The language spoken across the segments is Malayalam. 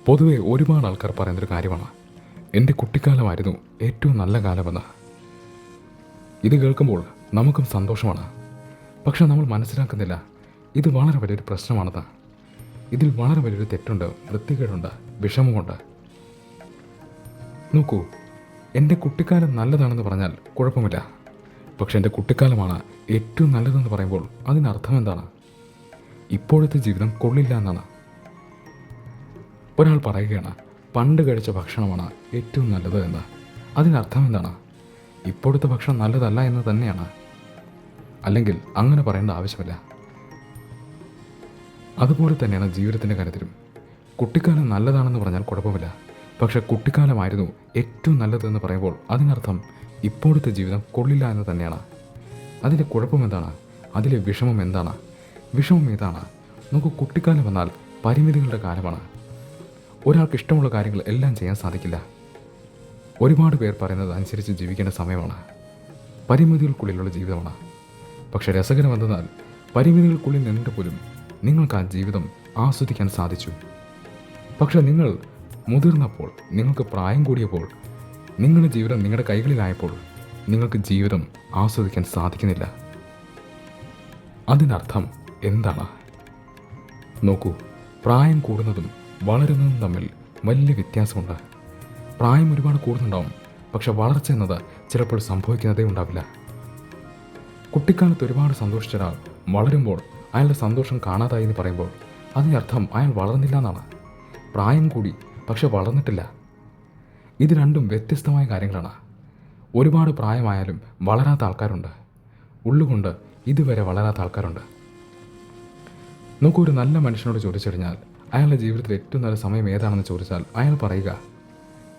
പൊതുവെ ഒരുപാട് ആൾക്കാർ പറയുന്നൊരു കാര്യമാണ്, എൻ്റെ കുട്ടിക്കാലമായിരുന്നു ഏറ്റവും നല്ല കാലമെന്ന്. ഇത് കേൾക്കുമ്പോൾ നമുക്കും സന്തോഷമാണ്. പക്ഷെ നമ്മൾ മനസ്സിലാക്കുന്നില്ല ഇത് വളരെ വലിയൊരു പ്രശ്നമാണെന്ന്. ഇതിൽ വളരെ വലിയൊരു തെറ്റുണ്ട്, വൃത്തികേടുണ്ട്, വിഷമമുണ്ട്. നോക്കൂ, എൻ്റെ കുട്ടിക്കാലം നല്ലതാണെന്ന് പറഞ്ഞാൽ കുഴപ്പമില്ല. പക്ഷെ എൻ്റെ കുട്ടിക്കാലമാണ് ഏറ്റവും നല്ലതെന്ന് പറയുമ്പോൾ അതിനർത്ഥം എന്താണ്? ഇപ്പോഴത്തെ ജീവിതം കൊള്ളില്ല എന്നാണ്. ഒരാൾ പറയുകയാണ് പണ്ട് കഴിച്ച ഭക്ഷണമാണ് ഏറ്റവും നല്ലത് എന്ന്. അതിനർത്ഥം എന്താണ്? ഇപ്പോഴത്തെ ഭക്ഷണം നല്ലതല്ല എന്ന് തന്നെയാണ്. അല്ലെങ്കിൽ അങ്ങനെ പറയേണ്ട ആവശ്യമില്ല. അതുപോലെ തന്നെയാണ് ജീവിതത്തിൻ്റെ കാര്യത്തിലും. കുട്ടിക്കാലം നല്ലതാണെന്ന് പറഞ്ഞാൽ കുഴപ്പമില്ല. പക്ഷെ കുട്ടിക്കാലമായിരുന്നു ഏറ്റവും നല്ലതെന്ന് പറയുമ്പോൾ അതിനർത്ഥം ഇപ്പോഴത്തെ ജീവിതം കൊള്ളില്ല എന്ന് തന്നെയാണ്. അതിൻ്റെ കുഴപ്പം എന്താണ്? അതിലെ വിഷമം എന്താണ്? വിഷമം ഏതാണ്? നമുക്ക് കുട്ടിക്കാലം വന്നാൽ പരിമിതികളുടെ കാലമാണ്. ഒരാൾക്ക് ഇഷ്ടമുള്ള കാര്യങ്ങൾ എല്ലാം ചെയ്യാൻ സാധിക്കില്ല. ഒരുപാട് പേർ പറയുന്നത് അനുസരിച്ച് ജീവിക്കേണ്ട സമയമാണ്. പരിമിതികൾക്കുള്ളിലുള്ള ജീവിതമാണ്. പക്ഷെ രസകരം എന്തെന്നാൽ പരിമിതികൾക്കുള്ളിൽ നിന്നിട്ട് പോലും നിങ്ങൾക്ക് ആ ജീവിതം ആസ്വദിക്കാൻ സാധിച്ചു. പക്ഷെ നിങ്ങൾ മുതിർന്നപ്പോൾ, നിങ്ങൾക്ക് പ്രായം കൂടിയപ്പോൾ, നിങ്ങളുടെ ജീവിതം നിങ്ങളുടെ കൈകളിലായപ്പോൾ നിങ്ങൾക്ക് ജീവിതം ആസ്വദിക്കാൻ സാധിക്കുന്നില്ല. അതിനർത്ഥം എന്താണ്? നോക്കൂ, പ്രായം കൂടുന്നതും വളരുന്നതും തമ്മിൽ വലിയ വ്യത്യാസമുണ്ട്. പ്രായം ഒരുപാട് കൂടുന്നുണ്ടാവും, പക്ഷെ വളർച്ച എന്നത് ചിലപ്പോൾ സംഭവിക്കുന്നതേ ഉണ്ടാവില്ല. കുട്ടിക്കാലത്ത് ഒരുപാട് സന്തോഷിച്ച ഒരാൾ വളരുമ്പോൾ അയാളുടെ സന്തോഷം കാണാതായി എന്ന് പറയുമ്പോൾ അതിനർത്ഥം അയാൾ വളർന്നില്ല എന്നാണ്. പ്രായം കൂടി പക്ഷെ വളർന്നിട്ടില്ല. ഇത് രണ്ടും വ്യത്യസ്തമായ കാര്യങ്ങളാണ്. ഒരുപാട് പ്രായമായാലും വളരാത്ത ആൾക്കാരുണ്ട്. ഉള്ളുകൊണ്ട് ഇതുവരെ വളരാത്ത ആൾക്കാരുണ്ട്. നോക്കൂ, ഒരു നല്ല മനുഷ്യനോട് ചോദിച്ചു കഴിഞ്ഞാൽ അയാളുടെ ജീവിതത്തിൽ ഏറ്റവും നല്ല സമയം ഏതാണെന്ന് ചോദിച്ചാൽ അയാൾ പറയുക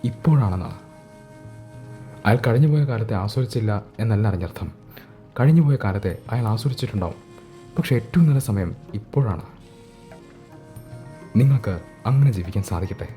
ഇപ്പോഴാണെന്നാണ്. അയാൾ കഴിഞ്ഞുപോയ കാലത്തെ ആസ്വദിച്ചില്ല എന്നല്ല അറിഞ്ഞർത്ഥം. കഴിഞ്ഞുപോയ കാലത്തെ അയാൾ ആസ്വദിച്ചിട്ടുണ്ടാവും, പക്ഷെ ഏറ്റവും നല്ല സമയം ഇപ്പോഴാണ്. നിങ്ങൾക്ക് അങ്ങനെ ജീവിക്കാൻ സാധിക്കട്ടെ.